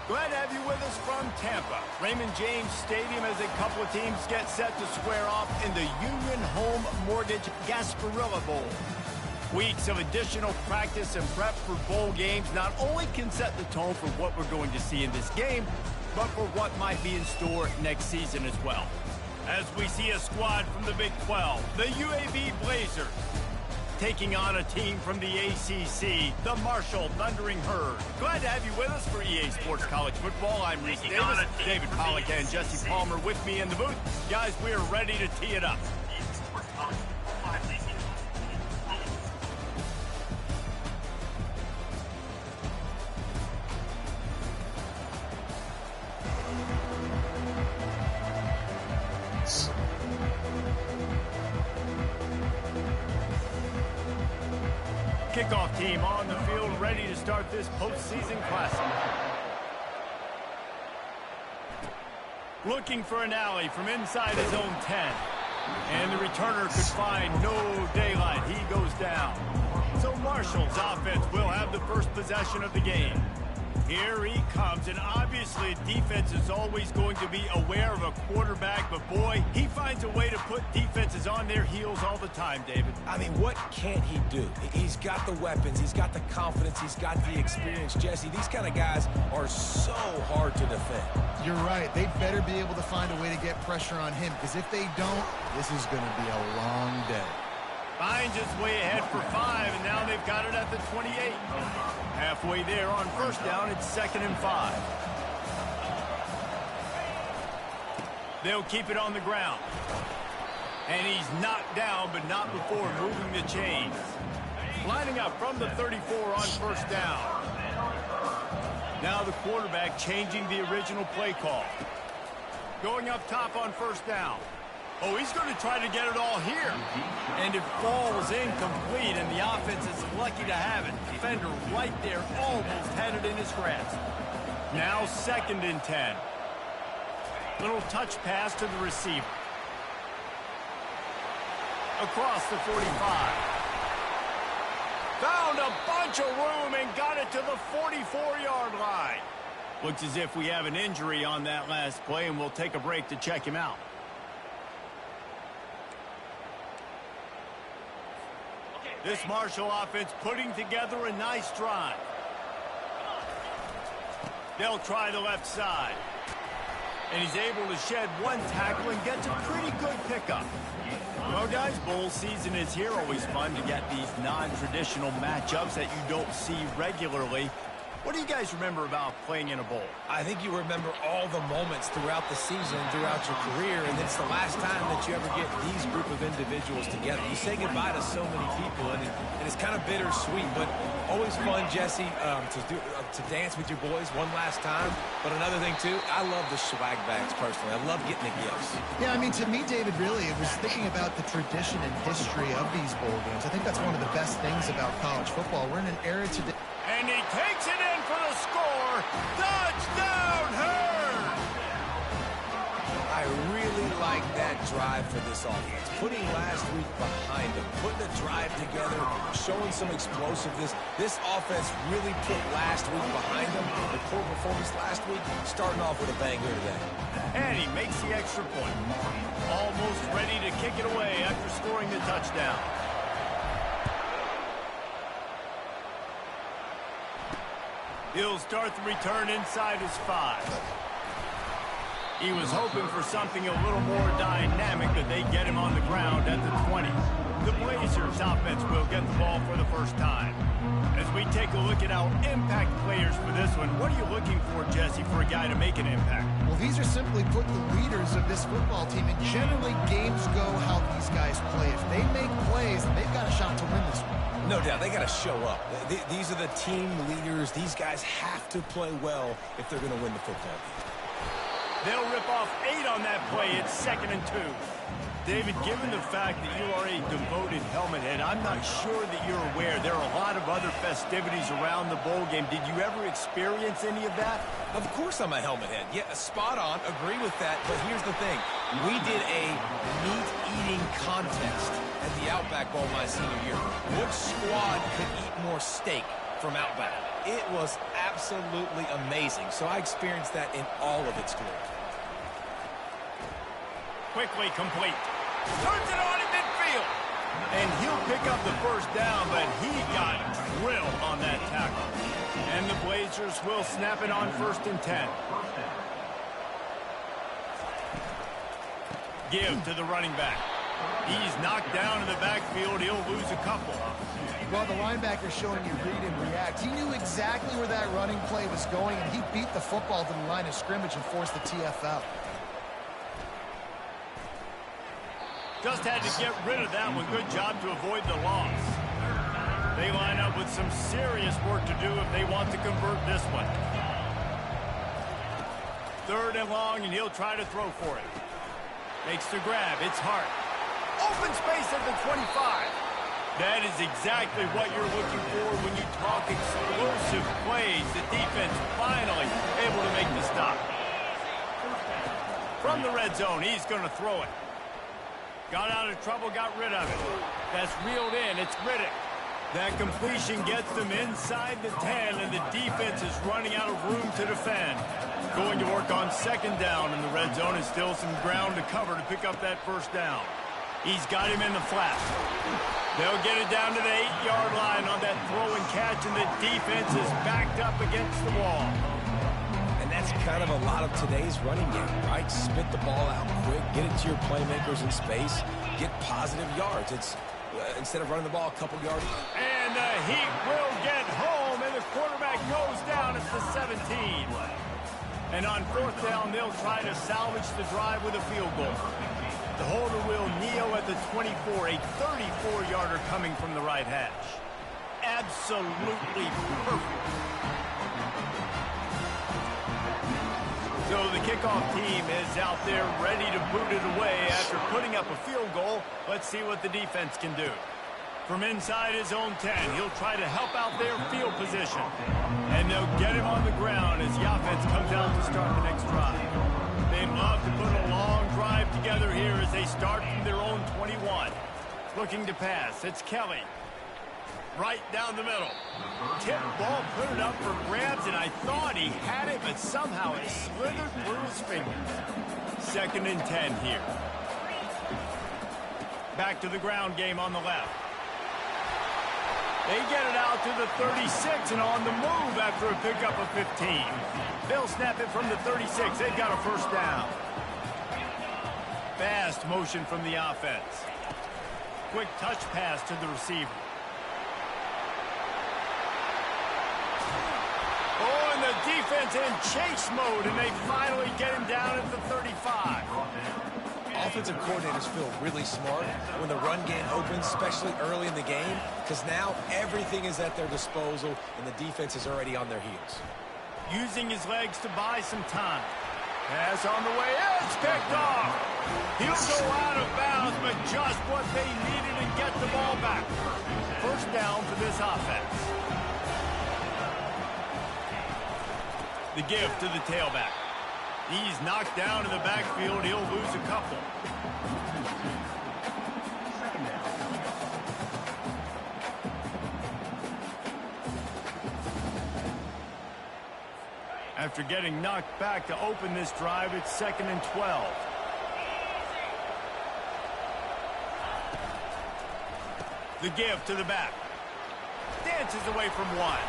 Glad to have you with us from Tampa. Raymond James Stadium as a couple of teams get set to square off in the Union Home Mortgage Gasparilla Bowl. Weeks of additional practice and prep for bowl games not only can set the tone for what we're going to see in this game, but for what might be in store next season as well. As we see a squad from the Big 12, the UAB Blazers, taking on a team from the ACC, the Marshall Thundering Herd. Glad to have you with us for EA Sports College Football. I'm Reese Davis, David Pollack and Jesse Palmer with me in the booth. Guys, we are ready to tee it up. Kickoff team on the field, ready to start this postseason classic. Looking for an alley from inside his own 10. And the returner could find no daylight. He goes down. So Marshall's offense will have the first possession of the game. Here he comes, and obviously defense is always going to be aware of a quarterback, but boy, he finds a way to put defenses on their heels all the time, David. I mean, what can't he do? He's got the weapons, he's got the confidence, he's got the experience. Jesse, these kind of guys are so hard to defend. You're right. They'd better be able to find a way to get pressure on him, because if they don't, this is going to be a long day. Finds his way ahead for 5, and now they've got it at the 28. Halfway there on first down, it's 2nd and 5. They'll keep it on the ground. And he's knocked down, but not before moving the chains. Lining up from the 34 on first down. Now the quarterback changing the original play call. Going up top on first down. Oh, he's going to try to get it all here. And it falls incomplete, and the offense is lucky to have it. Defender right there, almost had it in his grasp. Now 2nd and 10. Little touch pass to the receiver. Across the 45. Found a bunch of room and got it to the 44-yard line. Looks as if we have an injury on that last play, and we'll take a break to check him out. This Marshall offense putting together a nice drive. They'll try the left side. And he's able to shed one tackle and gets a pretty good pickup. Well, guys, bowl season is here. Always fun to get these non-traditional matchups that you don't see regularly. What do you guys remember about playing in a bowl? I think you remember all the moments throughout the season, throughout your career, and it's the last time that you ever get these group of individuals together. You say goodbye to so many people, and it's kind of bittersweet, but always fun, Jesse, to dance with your boys one last time. But another thing, too, I love the swag bags personally. I love getting the gifts. Yeah, I mean, to me, David, really, it was thinking about the tradition and history of these bowl games. I think that's one of the best things about college football. We're in an era today. And he takes it in for the score. Touchdown, Herd! I really like that drive for this offense. Putting last week behind them, putting the drive together, showing some explosiveness. This offense really put last week behind them. The poor performance last week, starting off with a bang here today. And he makes the extra point. Almost ready to kick it away after scoring the touchdown. He'll start the return inside his 5. He was hoping for something a little more dynamic, but they get him on the ground at the 20. The Blazers offense will get the ball for the first time. As we take a look at our impact players for this one, what are you looking for, Jesse, for a guy to make an impact? Well, these are simply put the leaders of this football team, and generally games go how these guys play. If they make plays, then they've got a shot to win this one. No doubt, they got to show up. These are the team leaders. These guys have to play well if they're going to win the football game. They'll rip off 8 on that play. It's 2nd and 2. David, given the fact that you are a devoted helmet head, I'm not sure that you're aware there are a lot of other festivities around the bowl game. Did you ever experience any of that? Of course I'm a helmet head. Yeah, spot on. Agree with that. But here's the thing. We did a meat-eating contest contest at the Outback Bowl my senior year. Which squad could eat more steak from Outback? It was absolutely amazing. So I experienced that in all of its glory. Quickly complete. Turns it on in midfield. And he'll pick up the first down, but he got drilled on that tackle. And the Blazers will snap it on 1st and 10. Give to the running back. He's knocked down in the backfield. He'll lose a couple. Well, the linebacker's showing you read and react. He knew exactly where that running play was going, and he beat the football to the line of scrimmage and forced the TFL. Just had to get rid of that one. Good job to avoid the loss. They line up with some serious work to do if they want to convert this one. 3rd and long, and he'll try to throw for it. Makes the grab. It's Hart. Open space at the 25. That is exactly what you're looking for when you talk explosive plays. The defense finally able to make the stop. From the red zone, he's going to throw it. Got out of trouble, got rid of it. That's reeled in. It's Riddick. That completion gets them inside the 10, and the defense is running out of room to defend. Going to work on 2nd down in the red zone, and still some ground to cover to pick up that 1st down. He's got him in the flat. They'll get it down to the 8-yard line on that throw and catch, and the defense is backed up against the wall. And that's kind of a lot of today's running game, right? Spit the ball out quick, get it to your playmakers in space, get positive yards. It's instead of running the ball a couple yards. And the Heat will get home, and the quarterback goes down at the 17. And on 4th down, they'll try to salvage the drive with a field goal. The holder will kneel at the 24, a 34-yarder coming from the right hash. Absolutely perfect. So the kickoff team is out there ready to boot it away after putting up a field goal. Let's see what the defense can do. From inside his own 10, he'll try to help out their field position. And they'll get him on the ground as the offense comes out to start the next drive. They'd love to put a long drive together here as they start from their own 21. Looking to pass, it's Kelly. Right down the middle. Tip ball, put it up for grabs, and I thought he had it, but somehow it slithered through his fingers. 2nd and 10 here. Back to the ground game on the left. They get it out to the 36 and on the move after a pickup of 15. They'll snap it from the 36. They've got a 1st down. Fast motion from the offense. Quick touch pass to the receiver. Oh, and the defense in chase mode, and they finally get him down at the 35. Offensive coordinators feel really smart when the run game opens, especially early in the game, because now everything is at their disposal, and the defense is already on their heels. Using his legs to buy some time. Pass on the way. It's picked off. He'll go out of bounds, but just what they needed to get the ball back. 1st down for this offense. The give to the tailback. He's knocked down in the backfield. He'll lose a couple. After getting knocked back to open this drive, it's 2nd and 12. The give to the back. Dances away from one.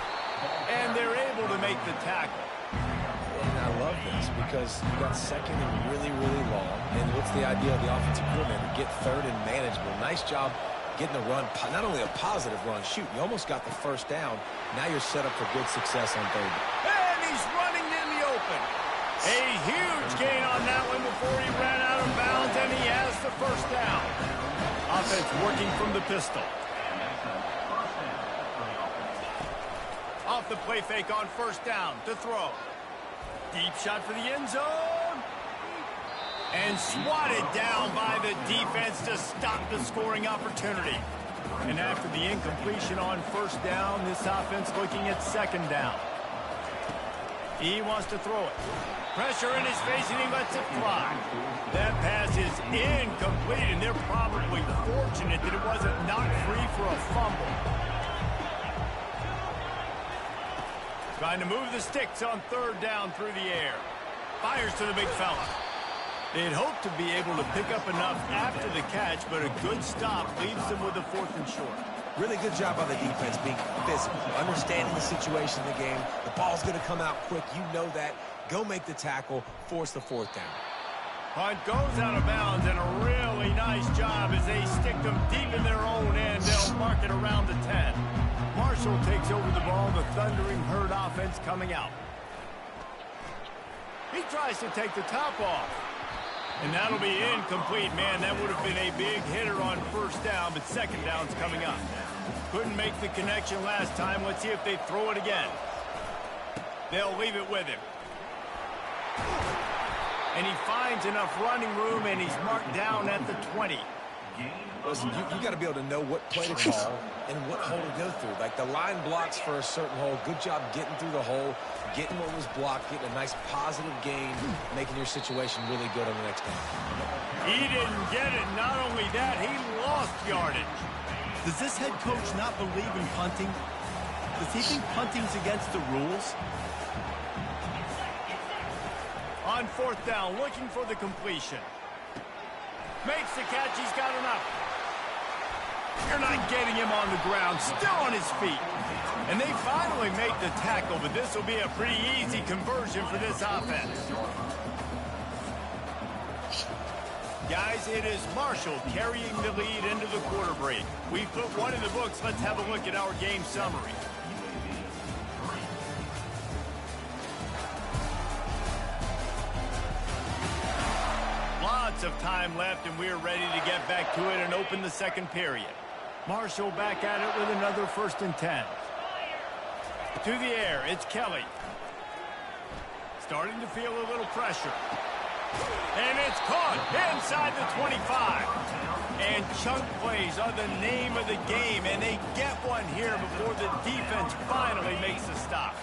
And they're able to make the tackle. And I love this because you got 2nd and really, really long. And what's the idea of the offensive coordinator? Get 3rd and manageable. Nice job getting the run, not only a positive run, shoot, you almost got the 1st down. Now you're set up for good success on 3rd. And he's running in the open. A huge gain on that one before he ran out of bounds, and he has the 1st down. Offense working from the pistol. Off the play fake on 1st down to throw. Deep shot for the end zone. And swatted down by the defense to stop the scoring opportunity. And after the incompletion on 1st down, this offense looking at 2nd down. He wants to throw it. Pressure in his face, and he lets it fly. That pass is incomplete, and they're probably Trying to move the sticks on third down through the air. Fires to the big fella. They'd hoped to be able to pick up enough after the catch, but a good stop leaves them with a 4th and short. Really good job by the defense being physical, understanding the situation in the game. The ball's going to come out quick. You know that. Go make the tackle, force the 4th down. Punt goes out of bounds, and a really nice job as they stick them deep in their own end. They'll mark it around the 10. Marshall takes over the ball, the Thundering Herd offense coming out. He tries to take the top off. And that'll be incomplete. Man, that would have been a big hitter on 1st down, but 2nd down's coming up. Couldn't make the connection last time. Let's see if they throw it again. They'll leave it with him. And he finds enough running room, and he's marked down at the 20. Listen, you got to be able to know what play to call and what hole to go through. Like the line blocks for a certain hole. Good job getting through the hole, getting what was blocked, getting a nice positive gain, making your situation really good on the next down. He didn't get it. Not only that, he lost yardage. Does this head coach not believe in punting? Does he think punting's against the rules? On 4th down, looking for the completion. Makes the catch. He's got enough. You're not getting him on the ground. Still on his feet. And they finally make the tackle, but this will be a pretty easy conversion for this offense. Guys, it is Marshall carrying the lead into the quarter break. We put one in the books. Let's have a look at our game summary. Lots of time left, and we're ready to get back to it and open the 2nd period. Marshall back at it with another 1st and 10. To the air, it's Kelly. Starting to feel a little pressure. And it's caught inside the 25. And chunk plays are the name of the game, and they get one here before the defense finally makes the stop.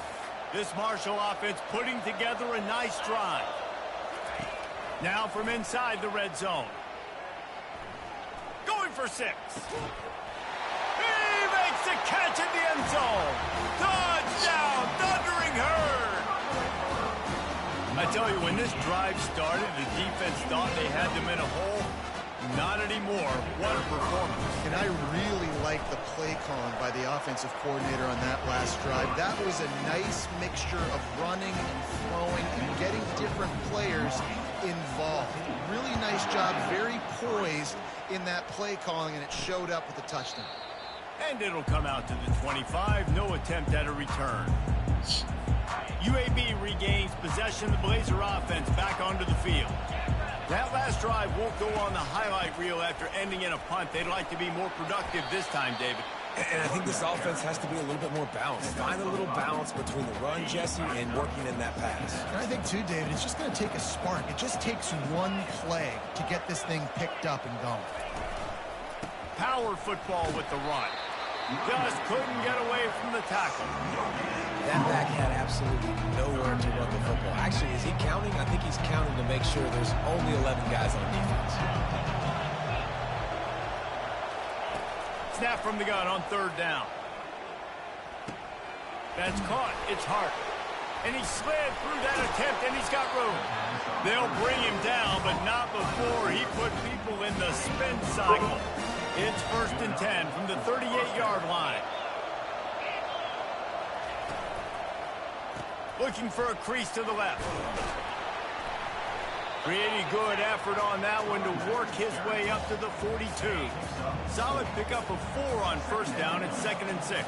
This Marshall offense putting together a nice drive. Now from inside the red zone. Going for 6. He makes the catch in the end zone. Touchdown, Thundering Herd. I tell you, when this drive started, the defense thought they had them in a hole. Not anymore. What a performance. And I really like the play calling by the offensive coordinator on that last drive. That was a nice mixture of running and throwing and getting different players involved. Really nice job, very poised in that play calling, and it showed up with a touchdown. And it'll come out to the 25. No attempt at a return. UAB regains possession. The Blazer offense back onto the field. That last drive won't go on the highlight reel after ending in a punt. They'd like to be more productive this time, David. And I think this offense has to be a little bit more balanced. Find a little balance between the run, Jesse, and working in that pass. And I think, too, David, it's just going to take a spark. It just takes one play to get this thing picked up and going. Power football with the run. Just couldn't get away from the tackle. That back had absolutely nowhere to run the football. Actually, is he counting? I think he's counting to make sure there's only 11 guys on defense. Snap from the gun on 3rd down. That's caught. It's Hart. And he slid through that attempt, and he's got room. They'll bring him down, but not before he put people in the spin cycle. It's 1st and 10 from the 38-yard line. Looking for a crease to the left. Pretty good effort on that one to work his way up to the 42. Solid pickup of 4 on 1st down. It's 2nd and 6.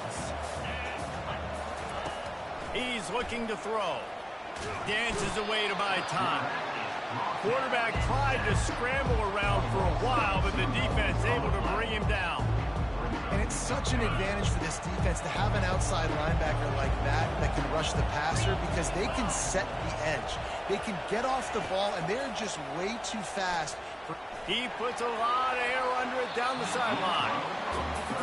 He's looking to throw. Dances away to buy time. Quarterback tried to scramble around for a while, but the defense able to bring him down. And it's such an advantage for this defense to have an outside linebacker like that can rush the passer, because they can set the edge. They can get off the ball, and they're just way too fast. He puts a lot of air under it down the sideline.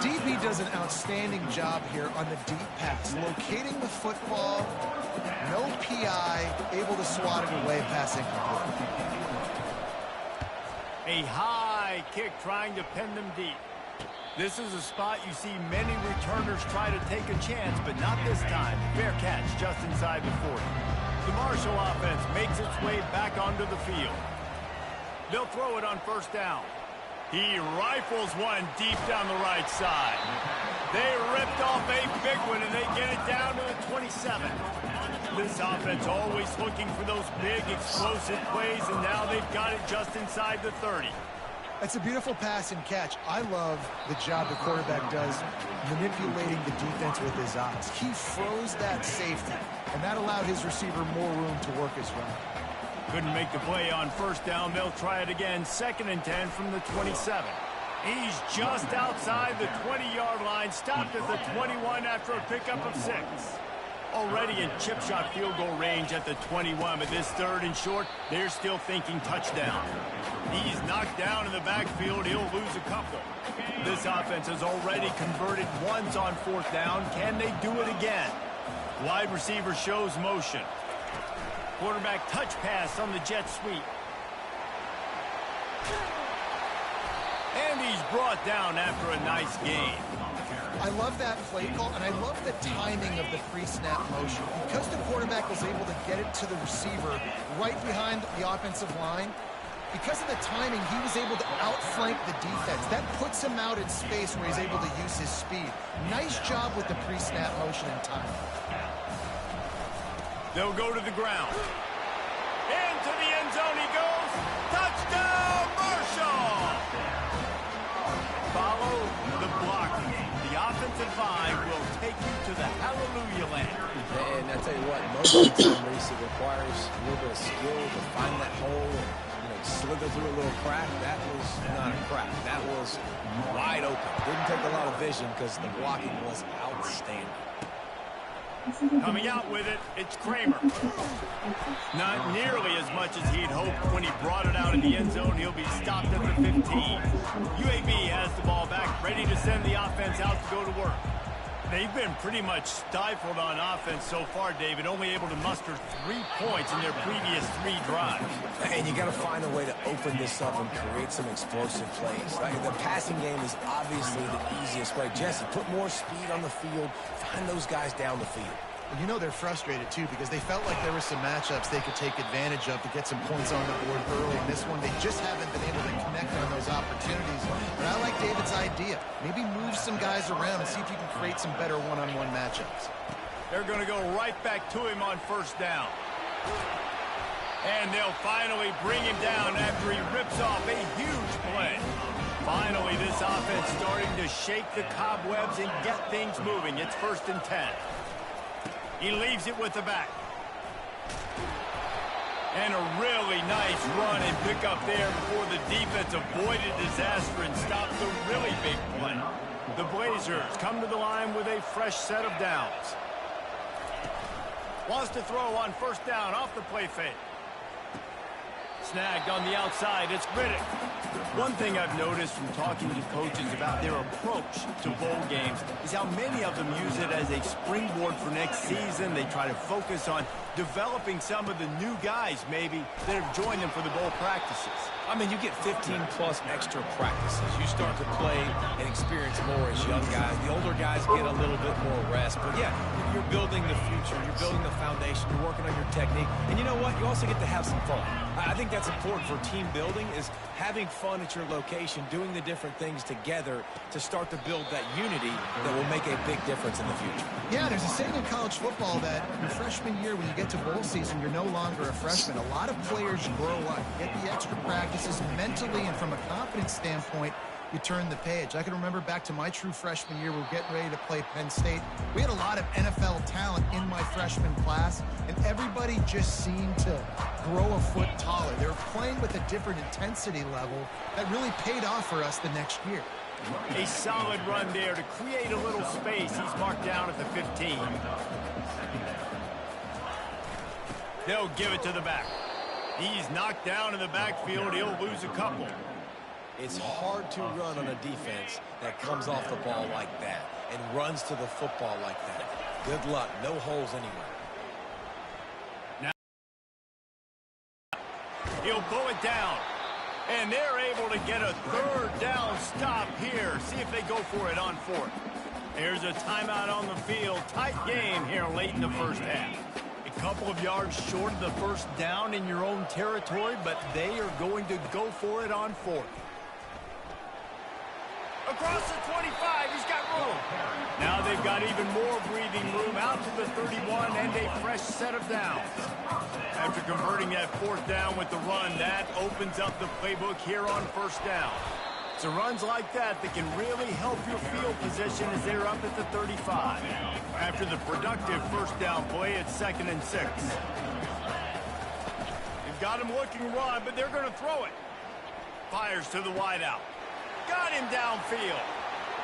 DB does an outstanding job here on the deep pass, locating the football, no PI, able to swat it away, passing complete. A high kick trying to pin them deep. This is a spot you see many returners try to take a chance, but not this time. Fair catch just inside the 40. The Marshall offense makes its way back onto the field. They'll throw it on first down. He rifles one deep down the right side. They ripped off a big one, and they get it down to the 27. This offense always looking for those big, explosive plays, and now they've got it just inside the 30. It's a beautiful pass and catch. I love the job the quarterback does manipulating the defense with his eyes. He froze that safety, and that allowed his receiver more room to work his run. Couldn't make the play on first down. They'll try it again. 2nd and 10 from the 27. He's just outside the 20-yard line. Stopped at the 21 after a pickup of 6. Already in chip shot field goal range at the 21, but this 3rd and short, they're still thinking touchdown. He's knocked down in the backfield. He'll lose a couple. This offense has already converted once on 4th down. Can they do it again? Wide receiver shows motion. Quarterback touch pass on the jet sweep. And he's brought down after a nice gain. I love that play call, and I love the timing of the pre-snap motion. Because the quarterback was able to get it to the receiver right behind the offensive line, because of the timing, he was able to outflank the defense. That puts him out in space where he's able to use his speed. Nice job with the pre-snap motion and timing. They'll go to the ground. Into the end zone he goes. Touchdown, Marshall! Follow the blocking. The offensive line will take you to the hallelujah land. And I tell you what, most of the time, Reese, it requires a little bit of skill to find that hole and slither through a little crack. That was not a crack. That was wide open. Didn't take a lot of vision because the blocking was outstanding. Coming out with it, it's Kramer. Not nearly as much as he'd hoped when he brought it out in the end zone. He'll be stopped at the 15. UAB has the ball back, ready to send the offense out to go to work. They've been pretty much stifled on offense so far, David, only able to muster 3 points in their previous 3 drives. And you got to find a way to open this up and create some explosive plays. Like the passing game is obviously the easiest way. Jesse, put more speed on the field, find those guys down the field. You know they're frustrated, too, because they felt like there were some matchups they could take advantage of to get some points on the board early. In this one, they just haven't been able to connect on those opportunities. But I like David's idea. Maybe move some guys around and see if you can create some better one-on-one matchups. They're going to go right back to him on first down. And they'll finally bring him down after he rips off a huge play. Finally, this offense starting to shake the cobwebs and get things moving. It's 1st and 10. He leaves it with the back. And a really nice run and pick up there before the defense avoided disaster and stopped the really big play. The Blazers come to the line with a fresh set of downs. Wants to throw on first down off the play fake. Snagged on the outside. It's Riddick. One thing I've noticed from talking to coaches about their approach to bowl games is how many of them use it as a springboard for next season. They try to focus on developing some of the new guys, maybe, that have joined them for the bowl practices. I mean, you get 15-plus extra practices. You start to play and experience more as young guys. The older guys get a little bit more rest. But, yeah, you're building the future. You're building the foundation. You're working on your technique. And you know what? You also get to have some fun. I think that's important for team building is having fun at your location, doing the different things together to start to build that unity that will make a big difference in the future. Yeah, there's a saying in college football that your freshman year, when you get to bowl season, you're no longer a freshman. A lot of players grow up, get the extra practices mentally, and from a confidence standpoint, you turn the page. I can remember back to my true freshman year, we were getting ready to play Penn State. We had a lot of NFL talent in my freshman class, and everybody just seemed to grow a foot taller. They were playing with a different intensity level that really paid off for us the next year. A solid run there to create a little space. He's marked down at the 15. They'll give it to the back. He's knocked down in the backfield. He'll lose a couple. It's hard to run on a defense that comes off the ball like that and runs to the football like that. Good luck. No holes anywhere. Now he'll pull it down. And they're able to get a third down stop here. See if they go for it on fourth. There's a timeout on the field. Tight game here late in the first half. A couple of yards short of the first down in your own territory, but they are going to go for it on fourth. Across the 25, he's got room. Now they've got even more breathing room out to the 31 and a fresh set of downs. After converting that fourth down with the run, that opens up the playbook here on first down. It's runs like that that can really help your field position as they're up at the 35. After the productive first down play, it's 2nd and 6. They've got him looking run, but they're going to throw it. Fires to the wideout. Got him downfield.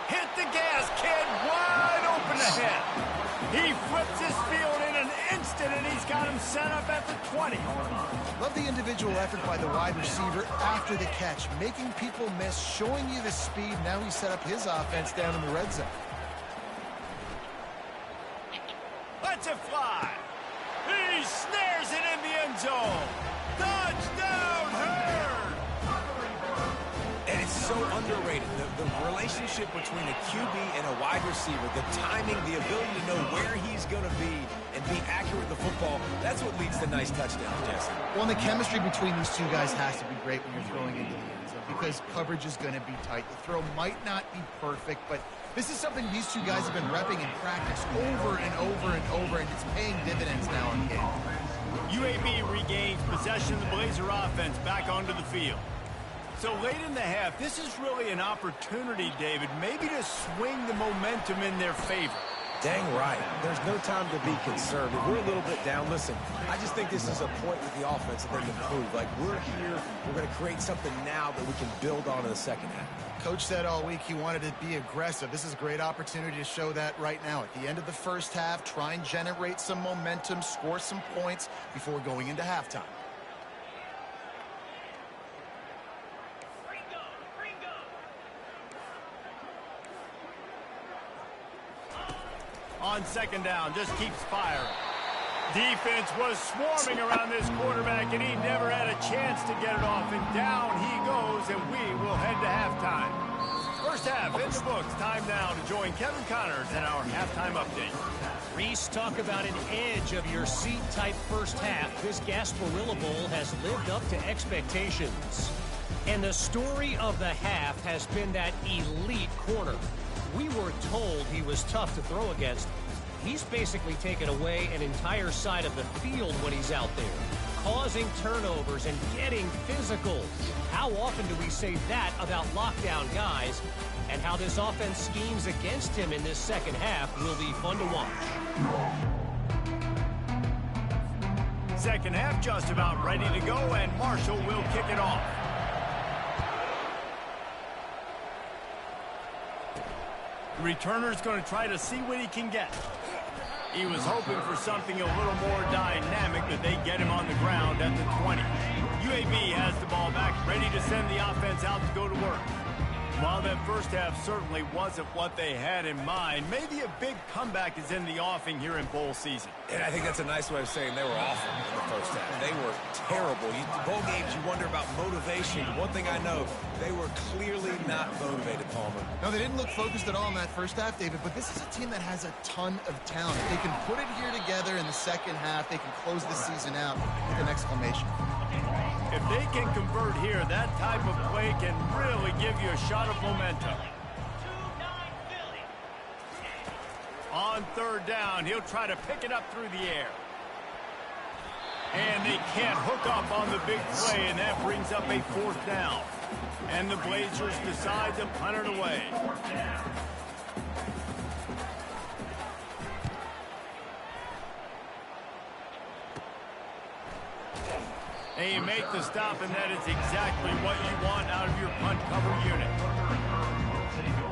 Hit the gas, kid. Wide open ahead. He flips his field in an instant, and he's got him set up at the 20. Love the individual effort by the wide receiver after the catch, making people miss, showing you the speed. Now he set up his offense down in the red zone. Let's it fly. He snares it in the end zone. Touchdown, Herd! And it's so underrated. The relationship between a QB and a wide receiver, the timing, the ability to know where he's going to be and be accurate with the football, that's what leads to nice touchdowns, Jesse. Well, and the chemistry between these two guys has to be great when you're throwing into the end zone because coverage is going to be tight. The throw might not be perfect, but this is something these two guys have been repping in practice over and over and over, and it's paying dividends now in the game. UAB regains possession of the Blazer offense back onto the field. So late in the half, this is really an opportunity, David, maybe to swing the momentum in their favor. Dang right. There's no time to be conservative. We're a little bit down. Listen, I just think this is a point with the offense that they can prove. Like, we're here, we're going to create something now that we can build on in the second half. Coach said all week he wanted to be aggressive. This is a great opportunity to show that right now. At the end of the first half, try and generate some momentum, score some points before going into halftime. On second down, just keeps firing. Defense was swarming around this quarterback, and he never had a chance to get it off. And down he goes, and we will head to halftime. First half in the books. Time now to join Kevin Connors in our halftime update. Reese, talk about an edge of your seat type first half. This Gasparilla Bowl has lived up to expectations. And the story of the half has been that elite corner. We were told he was tough to throw against. He's basically taken away an entire side of the field when he's out there, causing turnovers and getting physical. How often do we say that about lockdown guys? And how this offense schemes against him in this second half will be fun to watch. Second half just about ready to go, and Marshall will kick it off. The returner's going to try to see what he can get. He was hoping for something a little more dynamic, but they get him on the ground at the 20. UAB has the ball back, ready to send the offense out to go to work. While that first half certainly wasn't what they had in mind, maybe a big comeback is in the offing here in bowl season. And I think that's a nice way of saying they were awful in the first half. They were terrible. Bowl games, you wonder about motivation. One thing I know, they were clearly not motivated, Palmer. No, they didn't look focused at all in that first half, David, but this is a team that has a ton of talent. If they can put it here together in the second half, they can close the season out with an exclamation. If they can convert here, that type of play can really give you a shot of momentum. On third down, he'll try to pick it up through the air. And they can't hook up on the big play, and that brings up a fourth down. And the Blazers decide to punt it away. And you make the stop, and that is exactly what you want out of your punt cover unit.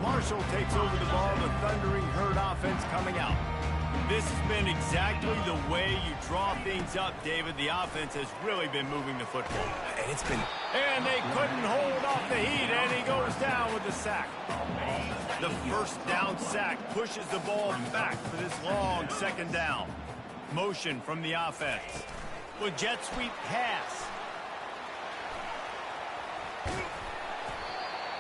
Marshall takes over the ball, the thundering Herd offense coming out. This has been exactly the way you draw things up, David. The offense has really been moving the football. And it's been... And they couldn't hold off the heat, and he goes down with the sack. The first down sack pushes the ball back for this long second down. Motion from the offense. With jet sweep pass.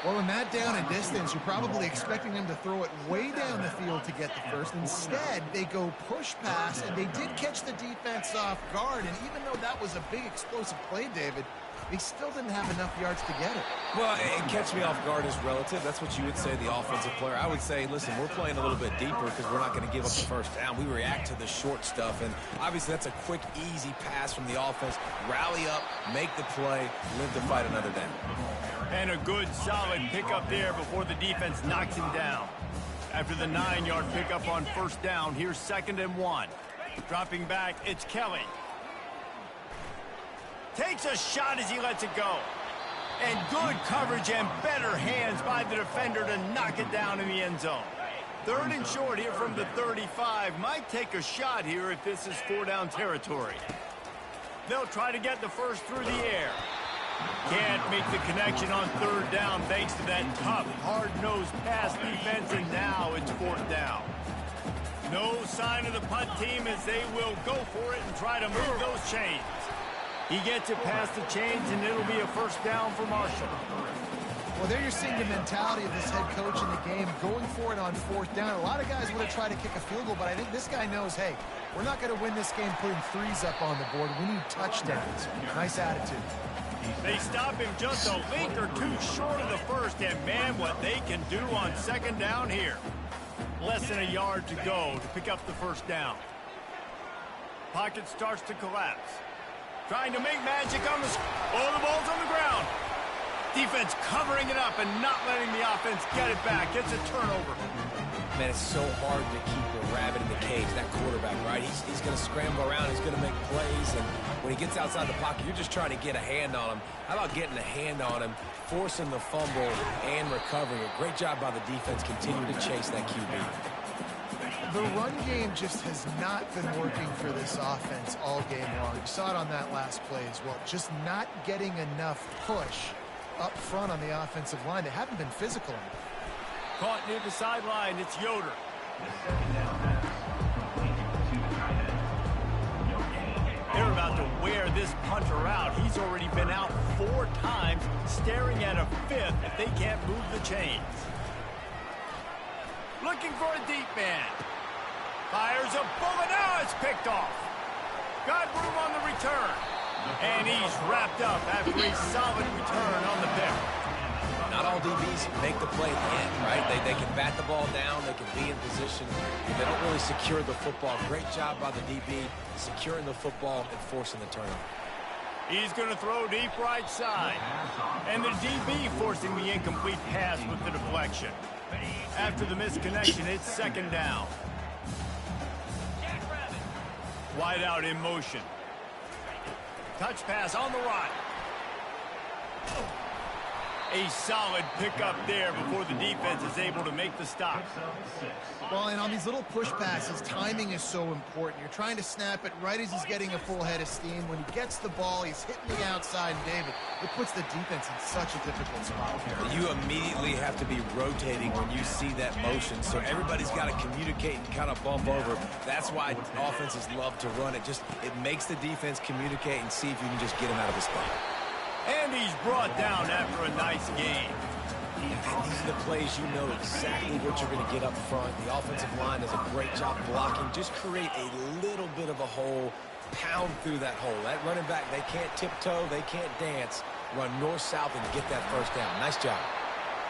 Well, in that down and distance, you're probably expecting them to throw it way down the field to get the first. Instead, they go push pass, and they did catch the defense off guard. And even though that was a big explosive play, David, they still didn't have enough yards to get it. Well, and catch me off guard is relative. That's what you would say, the offensive player. I would say, listen, we're playing a little bit deeper because we're not going to give up the first down. We react to the short stuff, and obviously that's a quick, easy pass from the offense. Rally up, make the play, live to fight another down. And a good, solid pickup there before the defense knocks him down. After the 9-yard pickup on first down, here's 2nd and 1. Dropping back, it's Kelly. Takes a shot as he lets it go. And good coverage and better hands by the defender to knock it down in the end zone. 3rd and short here from the 35. Might take a shot here if this is 4-down territory. They'll try to get the first through the air. Can't make the connection on 3rd down thanks to that tough, hard-nosed pass defense, and now it's 4th down. No sign of the punt team as they will go for it and try to move those chains. He gets it past the chains, and it'll be a first down for Marshall. Well, there you're seeing the mentality of this head coach in the game, going for it on 4th down. A lot of guys would have tried to kick a field goal, but I think this guy knows, hey, we're not going to win this game putting threes up on the board. We need touchdowns. Nice attitude. They stop him just a link or two short of the first, and man, what they can do on 2nd down here. Less than a yard to go to pick up the first down. Pocket starts to collapse. Trying to make magic on the... Oh, the ball's on the ground. Defense covering it up and not letting the offense get it back. It's a turnover. Man, it's so hard to keep the rabbit in the cage, that quarterback, right? He's going to scramble around. He's going to make plays. And when he gets outside the pocket, you're just trying to get a hand on him. How about getting a hand on him, forcing the fumble, and recovering it? Great job by the defense continuing to chase that QB. The run game just has not been working for this offense all game long. You saw it on that last play as well. Just not getting enough push up front on the offensive line. They haven't been physical enough. Caught near the sideline, it's Yoder. They're about to wear this punter out. He's already been out 4 times, staring at a 5th if they can't move the chains. Looking for a deep man. Fires a bullet. Now it's picked off. Got room on the return. And he's wrapped up after a solid return on the pick. Not all DBs make the play at the end, right? They can bat the ball down. They can be in position. They don't really secure the football. Great job by the DB securing the football and forcing the turnover. He's going to throw deep right side. And the DB forcing the incomplete pass with the deflection. After the misconnection, it's 2nd down. Wide out in motion. Touch pass on the right. A solid pickup there before the defense is able to make the stop. Well, and on these little push passes, timing is so important. You're trying to snap it right as he's getting a full head of steam. When he gets the ball, he's hitting the outside, and David, it puts the defense in such a difficult spot. You immediately have to be rotating when you see that motion, so everybody's got to communicate and kind of bump over. That's why offenses love to run it. It makes the defense communicate and see if you can just get him out of his spot. And he's brought down after a nice game. These are the plays you know exactly what you're going to get up front. The offensive line does a great job blocking. Just create a little bit of a hole, pound through that hole. That running back, they can't tiptoe, they can't dance. Run north-south and get that first down. Nice job.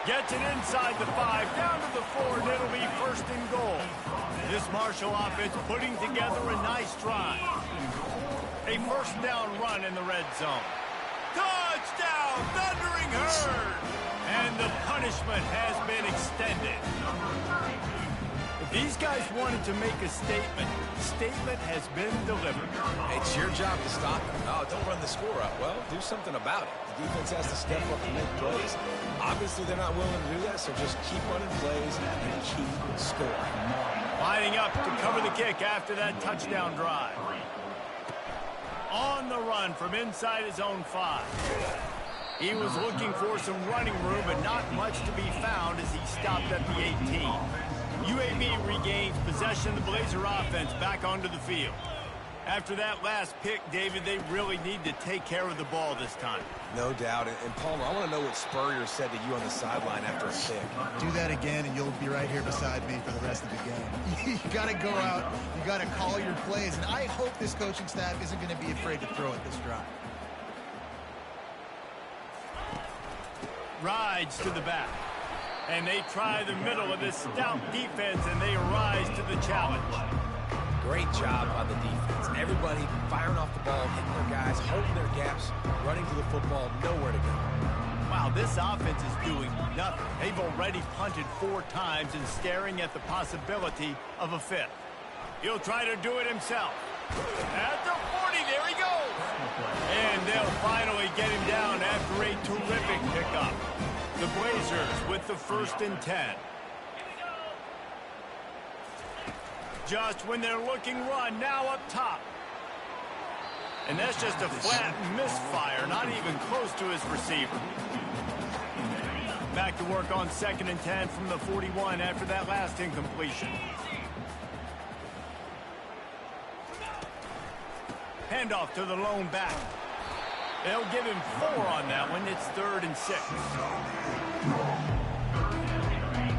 Gets it inside the 5, down to the 4, and it'll be 1st and goal. This Marshall offense putting together a nice drive. A first down run in the red zone. Touchdown, Thundering Herd! And the punishment has been extended. If these guys wanted to make a statement has been delivered. It's your job to stop them. No, don't run the score up. Well, do something about it. The defense has to step up and make plays. Obviously, they're not willing to do that, so just keep running plays and keep scoring. Lining up to cover the kick after that touchdown drive. On the run from inside his own 5. He was looking for some running room, but not much to be found as he stopped at the 18. UAB regains possession of the Blazer offense back onto the field. After that last pick, David, they really need to take care of the ball this time. No doubt. And Palmer, I want to know what Spurrier said to you on the sideline after a pick. Do that again, and you'll be right here beside me for the rest of the game. You got to go out. You got to call your plays. And I hope this coaching staff isn't going to be afraid to throw it this drive. Rides to the back. And they try the middle of this stout defense, and they rise to the challenge. Great job by the defense. Everybody firing off the ball, hitting their guys, holding their gaps, running to the football, nowhere to go. Wow, this offense is doing nothing. They've already punted 4 times and staring at the possibility of a 5th. He'll try to do it himself. At the 40, there he goes. And they'll finally get him down after a terrific pickup. The Blazers with the 1st and 10. Just when they're looking run, now up top. And that's just a flat misfire, not even close to his receiver. Back to work on 2nd and 10 from the 41 after that last incompletion. Handoff to the lone back. They'll give him 4 on that one. It's 3rd and 6.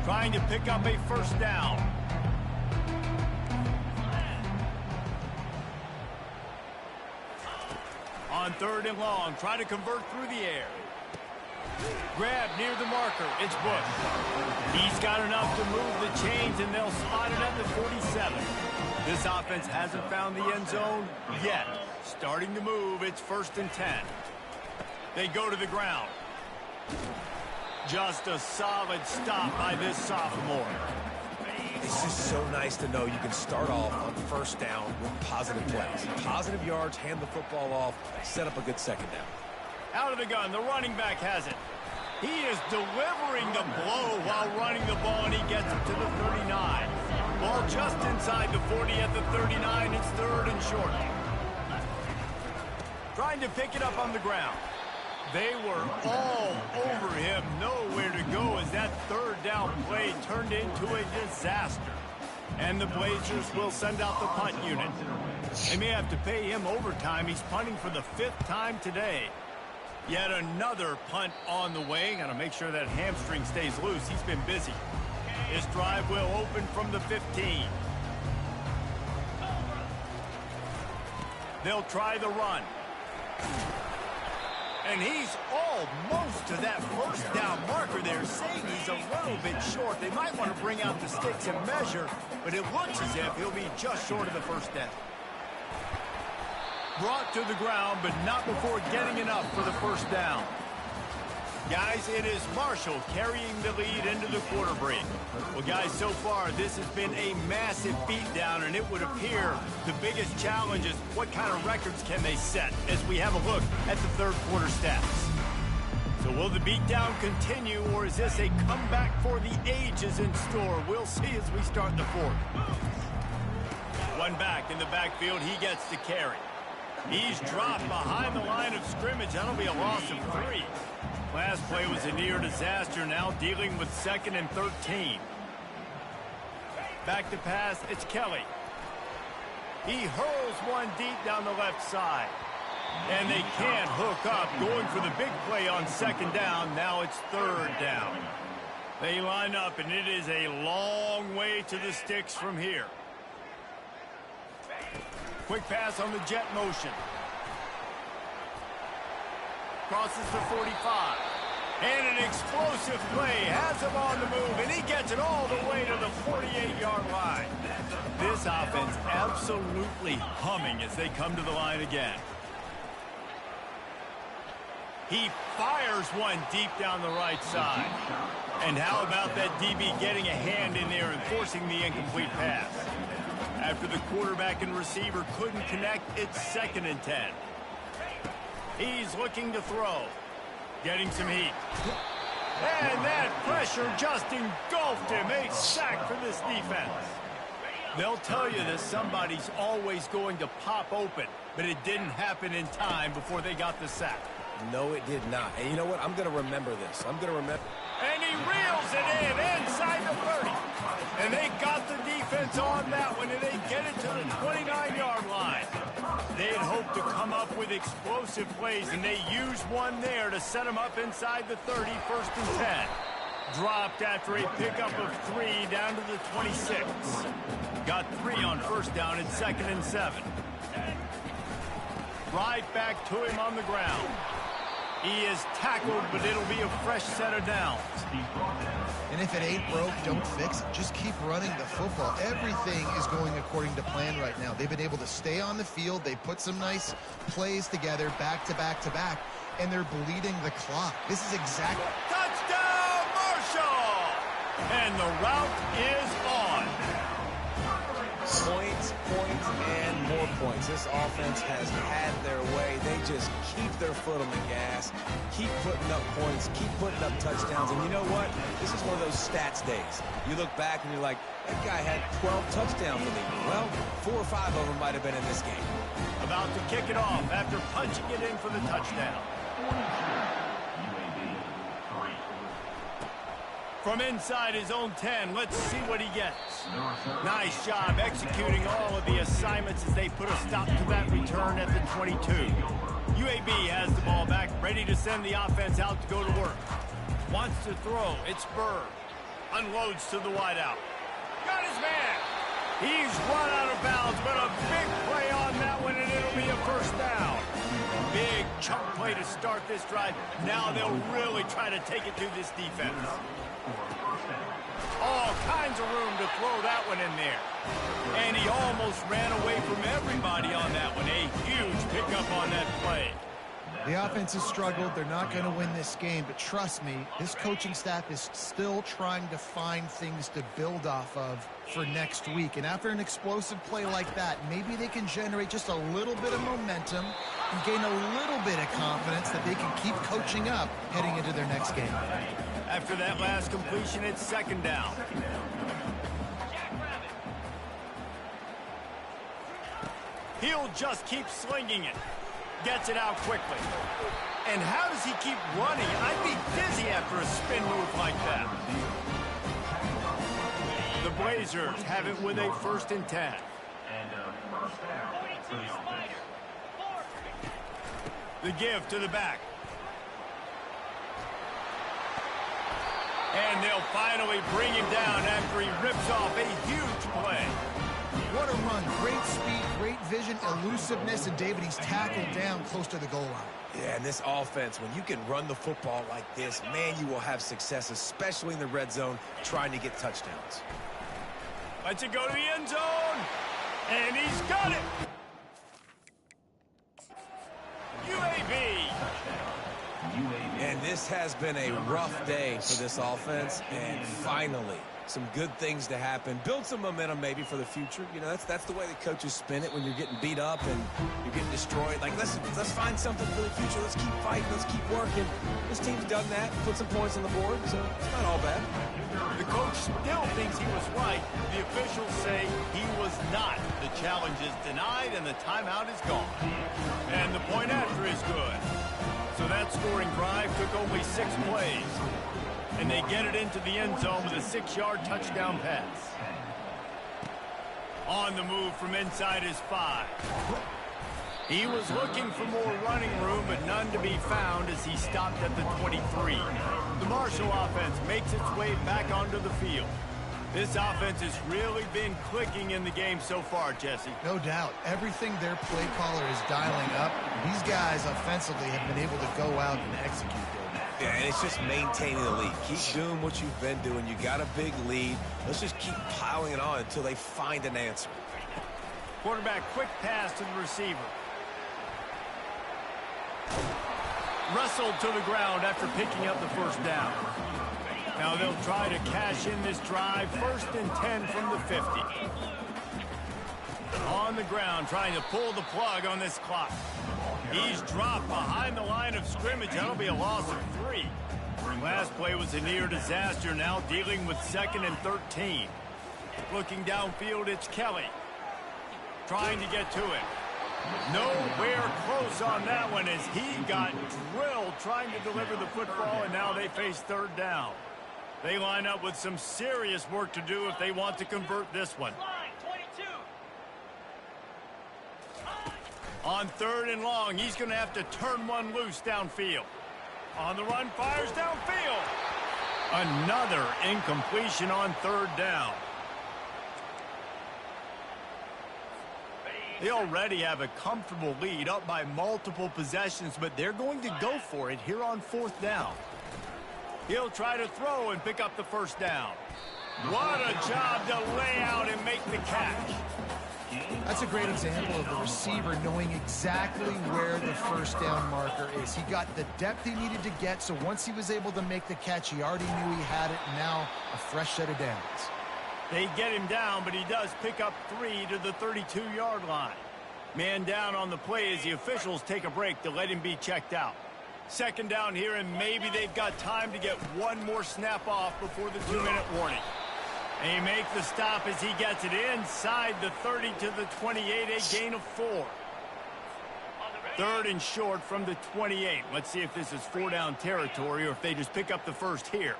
Trying to pick up a 1st down. On 3rd and long, try to convert through the air. Grab near the marker. It's Bush. He's got enough to move the chains, and they'll spot it at the 47. This offense hasn't found the end zone yet. Starting to move, it's 1st and 10. They go to the ground. Just a solid stop by this sophomore. It's just so nice to know you can start off on 1st down with positive plays. Positive yards, hand the football off, set up a good 2nd down. Out of the gun, the running back has it. He is delivering the blow while running the ball, and he gets it to the 39. Ball just inside the 40 at the 39. It's 3rd and short. Trying to pick it up on the ground. They were all over him, nowhere to go as that 3rd down play turned into a disaster. And the Blazers will send out the punt unit. They may have to pay him overtime. He's punting for the 5th time today. Yet another punt on the way. Got to make sure that hamstring stays loose. He's been busy. This drive will open from the 15. They'll try the run. And he's almost to that 1st down marker. They're saying he's a little bit short. They might want to bring out the sticks and measure, but it looks as if he'll be just short of the 1st down. Brought to the ground, but not before getting enough for the 1st down. Guys, it is Marshall carrying the lead into the quarter break. Well, guys, so far, this has been a massive beatdown, and it would appear the biggest challenge is what kind of records can they set as we have a look at the 3rd quarter stats. So will the beatdown continue, or is this a comeback for the ages in store? We'll see as we start the 4th. One back in the backfield, he gets to carry. He's dropped behind the line of scrimmage. That'll be a loss of 3. Last play was a near disaster, now dealing with 2nd and 13. Back to pass, it's Kelly. He hurls one deep down the left side. And they can't hook up, going for the big play on 2nd down. Now it's 3rd down. They line up, and it is a long way to the sticks from here. Quick pass on the jet motion. Crosses the 45. And an explosive play has him on the move, and he gets it all the way to the 48-yard line. This offense absolutely humming as they come to the line again. He fires one deep down the right side. And how about that DB getting a hand in there and forcing the incomplete pass? After the quarterback and receiver couldn't connect, it's 2nd and 10. He's looking to throw. Getting some heat. And that pressure just engulfed him. A sack for this defense. They'll tell you that somebody's always going to pop open, but it didn't happen in time before they got the sack. No, it did not. And you know what? I'm going to remember this. I'm going to remember. And he reels it in inside the 30. And they got the defense on that one, and they get it to the 29-yard line. They'd hoped to come up with explosive plays, and they used one there to set them up inside the 30, 1st and 10. Dropped after a pickup of 3 down to the 26. Got 3 on 1st down and 2nd and 7. Right back to him on the ground. He is tackled, but it'll be a fresh set of downs. And if it ain't broke, don't fix it. Just keep running the football. Everything is going according to plan right now. They've been able to stay on the field. They put some nice plays together, back to back to back, and they're bleeding the clock. This is exactly... Touchdown, Marshall! And the route is on. Points, points, and more points. This offense has had their way. They just keep their foot on the gas, keep putting up points, keep putting up touchdowns. And you know what? This is one of those stats days. You look back and you're like, that guy had 12 touchdowns in the game. Well, 4 or 5 of them might have been in this game. About to kick it off after punching it in for the touchdown. From inside his own 10, let's see what he gets. Nice job executing all of the assignments as they put a stop to that return at the 22. UAB has the ball back, ready to send the offense out to go to work. Wants to throw, it's Burr. Unloads to the wideout. Got his man. He's run out of bounds, but a big play on that one, and it'll be a 1st down. Big chunk play to start this drive. Now they'll really try to take it to this defense. All kinds of room to throw that one in there. And he almost ran away from everybody on that one. A huge pickup on that play. The offense has struggled. They're not going to win this game, but trust me, this coaching staff is still trying to find things to build off of for next week. And after an explosive play like that, maybe they can generate just a little bit of momentum and gain a little bit of confidence that they can keep coaching up heading into their next game. After that last completion, it's 2nd down. He'll just keep slinging it. Gets it out quickly. And how does he keep running? I'd be dizzy after a spin move like that. The Blazers have it with a 1st and 10. The give to the back. And they'll finally bring him down after he rips off a huge play. What a run. Great speed, great vision, elusiveness, and David, he's tackled down close to the goal line. Yeah, and this offense, when you can run the football like this, man, you will have success, especially in the red zone, trying to get touchdowns. Lets it go to the end zone. And he's got it. UAB. And this has been a rough day for this offense, and finally, some good things to happen. Build some momentum maybe for the future. You know, that's the way the coaches spin it when you're getting beat up and you're getting destroyed. Like, let's find something for the future. Let's keep fighting. Let's keep working. This team's done that, put some points on the board, so it's not all bad. The coach still thinks he was right. The officials say he was not. The challenge is denied, and the timeout is gone. And the point after is good. So that scoring drive took only 6 plays. And they get it into the end zone with a 6-yard touchdown pass. On the move from inside his 5. He was looking for more running room, but none to be found as he stopped at the 23. The Marshall offense makes its way back onto the field. This offense has really been clicking in the game so far, Jesse. No doubt. Everything their play caller is dialing up, these guys offensively have been able to go out and execute there. Yeah, and it's just maintaining the lead. Keep doing what you've been doing. You got a big lead. Let's just keep piling it on until they find an answer. Quarterback quick pass to the receiver. Wrestled to the ground after picking up the 1st down. Now they'll try to cash in this drive. 1st and 10 from the 50. On the ground, trying to pull the plug on this clock. He's dropped behind the line of scrimmage. That'll be a loss of 3. Last play was a near disaster. Now dealing with 2nd and 13. Looking downfield, it's Kelly. Trying to get to it. Nowhere close on that one as he got drilled trying to deliver the football, and now they face 3rd down. They line up with some serious work to do if they want to convert this one. On 3rd and long, he's going to have to turn one loose downfield. On the run, fires downfield. Another incompletion on 3rd down. They already have a comfortable lead, up by multiple possessions, but they're going to go for it here on 4th down. He'll try to throw and pick up the 1st down. What a job to lay out and make the catch. That's a great example of the receiver knowing exactly where the 1st down marker is. He got the depth he needed to get, so once he was able to make the catch, he already knew he had it, and now a fresh set of downs. They get him down, but he does pick up 3 to the 32-yard line. Man down on the play as the officials take a break to let him be checked out. 2nd down here, and maybe they've got time to get one more snap off before the 2-minute warning. And he makes the stop as he gets it inside the 30 to the 28, a gain of 4. 3rd and short from the 28. Let's see if this is 4-down territory or if they just pick up the 1st here.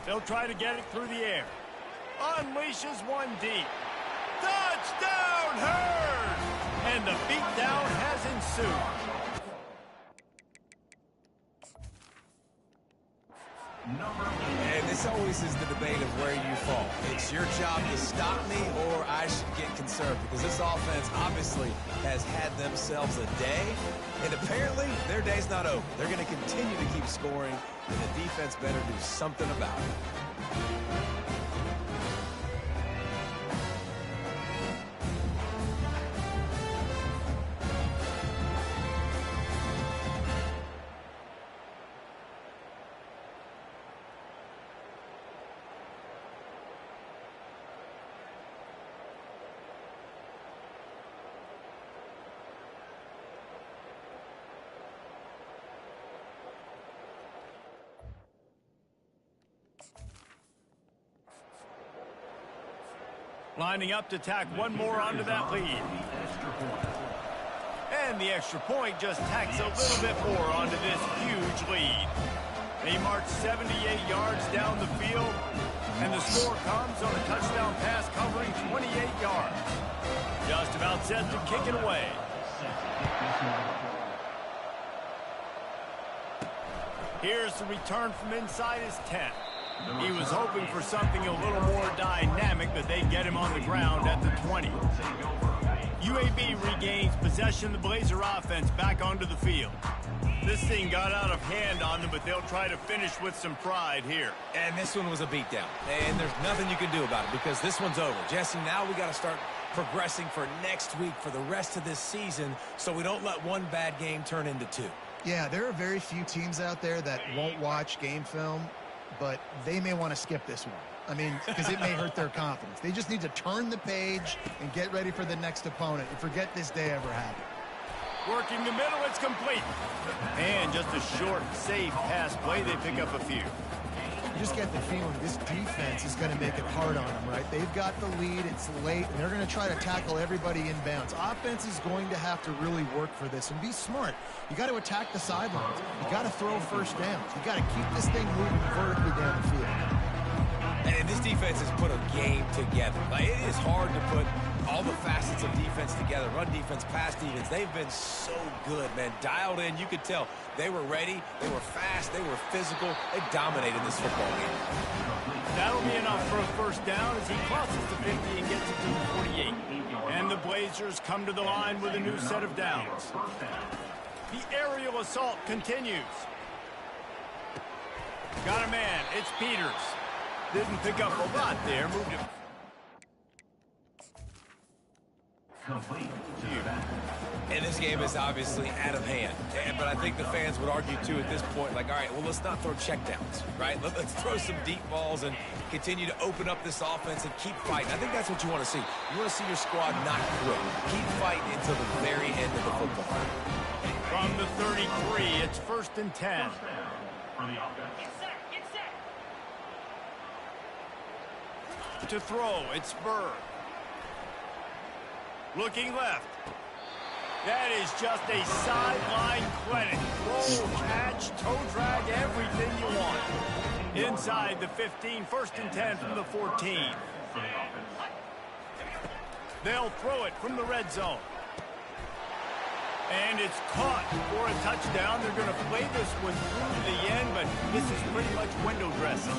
They'll try to get it through the air. Unleashes one deep. Touchdown, Hurd! And the beatdown has ensued. And this always is the debate of where you fall. It's your job to stop me, or I should get concerned, because this offense obviously has had themselves a day, and apparently their day's not over. They're going to continue to keep scoring, and the defense better do something about it. Lining up to tack one more onto that lead. And the extra point just tacks a little bit more onto this huge lead. They march 78 yards down the field, and the score comes on a touchdown pass covering 28 yards. Just about set to kick it away. Here's the return from inside his 10. He was hoping for something a little more dynamic, but they get him on the ground at the 20. UAB regains possession of the Blazer offense back onto the field. This thing got out of hand on them, but they'll try to finish with some pride here. And this one was a beatdown. And there's nothing you can do about it because this one's over. Jesse, now we got to start progressing for next week for the rest of this season so we don't let one bad game turn into 2. Yeah, there are very few teams out there that won't watch game film, but they may want to skip this one. I mean, because it may hurt their confidence. They just need to turn the page and get ready for the next opponent and forget this day ever happened. Working the middle, it's complete. And just a short, safe pass play, they pick up a few. You just get the feeling this defense is going to make it hard on them, right? They've got the lead, it's late, and they're going to try to tackle everybody inbounds. Offense is going to have to really work for this and be smart. You got to attack the sidelines. You got to throw first downs. You got to keep this thing moving vertically down the field. And this defense has put a game together. Like, it is hard to put all the facets of defense together. Run defense, pass defense. They've been so good, man. Dialed in. You could tell they were ready. They were fast. They were physical. They dominated this football game. That'll be enough for a first down as he crosses the 50 and gets it to the 48. And the Blazers come to the line with a new set of downs. The aerial assault continues. Got a man. It's Peters. Didn't pick up a lot there. Moved him. And this game is obviously out of hand. But I think the fans would argue, too, at this point, like, all right, well, let's not throw checkdowns, right? Let's throw some deep balls and continue to open up this offense and keep fighting. I think that's what you want to see. You want to see your squad not quit. Keep fighting until the very end of the football. From the 33, it's 1st and 10. To throw, it's Burr. Looking left. That is just a sideline clinic. Roll, catch, toe drag, everything you want. Inside the 15, 1st and 10 from the 14. They'll throw it from the red zone. And it's caught for a touchdown. They're going to play this one through to the end, but this is pretty much window dressing.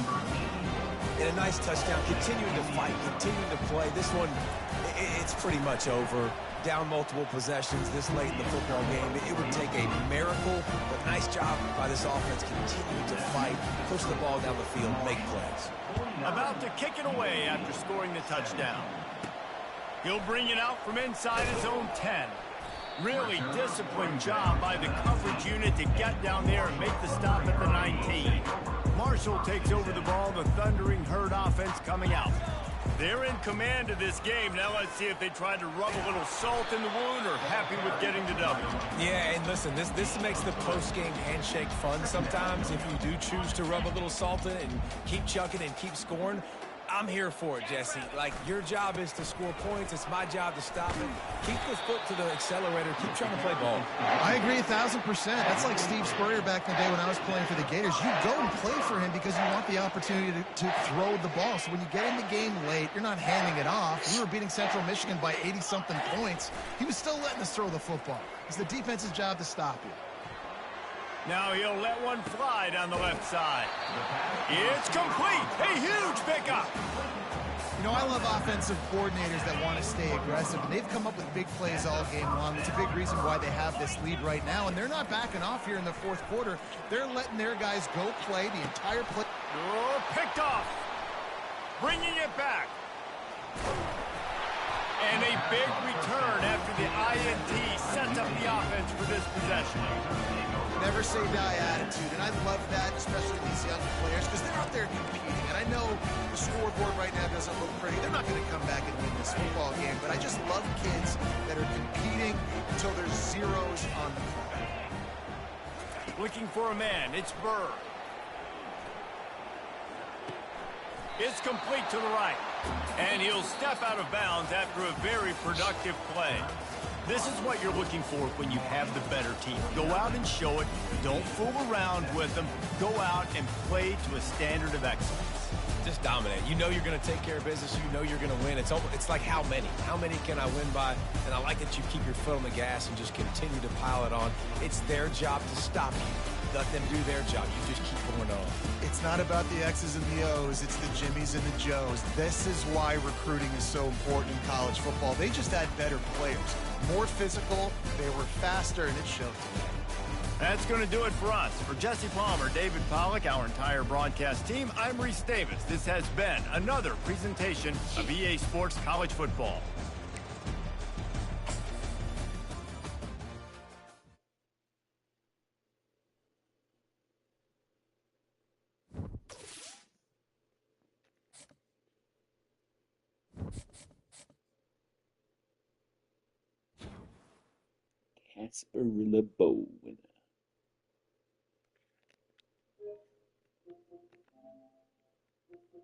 And a nice touchdown, continuing to fight, continuing to play. This one, it's pretty much over. Down multiple possessions this late in the football game. It would take a miracle, but nice job by this offense continuing to fight, push the ball down the field, make plays. About to kick it away after scoring the touchdown. He'll bring it out from inside his own 10. Really disciplined job by the coverage unit to get down there and make the stop at the 19. Marshall takes over the ball, the Thundering Herd offense coming out. They're in command of this game. Now let's see if they try to rub a little salt in the wound or happy with getting the W. Yeah, and listen, this makes the post-game handshake fun sometimes if you do choose to rub a little salt in it and keep chucking and keep scoring. I'm here for it, Jesse. Like, your job is to score points. It's my job to stop it. Keep the foot to the accelerator. Keep trying to play ball. I agree 1,000%. That's like Steve Spurrier back in the day when I was playing for the Gators. You go and play for him because you want the opportunity to throw the ball. So when you get in the game late, you're not handing it off. We were beating Central Michigan by 80-something points. He was still letting us throw the football. It's the defense's job to stop you. Now he'll let one fly down the left side. It's complete. A huge pickup. You know, I love offensive coordinators that want to stay aggressive, and they've come up with big plays all game long. It's a big reason why they have this lead right now, and they're not backing off here in the fourth quarter. They're letting their guys go play the entire play. Oh, picked off. Bringing it back. And a big return after the INT sets up the offense for this possession. Never say die attitude, and I love that, especially these young players, because they're out there competing. And I know the scoreboard right now doesn't look pretty. They're not going to come back and win this football game, but I just love kids that are competing until there's zeros on the clock. Looking for a man. It's Burr. It's complete to the right. And he'll step out of bounds after a very productive play. This is what you're looking for when you have the better team. Go out and show it. Don't fool around with them. Go out and play to a standard of excellence. Just dominate. You know you're going to take care of business. You know you're going to win. It's like how many? How many can I win by? And I like that you keep your foot on the gas and just continue to pile it on. It's their job to stop you. Let them do their job. You just keep going on. It's not about the X's and the O's. It's the Jimmies and the Joes. This is why recruiting is so important in college football. They just had better players. More physical, they were faster, and it showed today. That's going to do it for us. For Jesse Palmer, David Pollack, our entire broadcast team, I'm Reese Davis. This has been another presentation of EA Sports College Football. Gasparilla Bowl winner.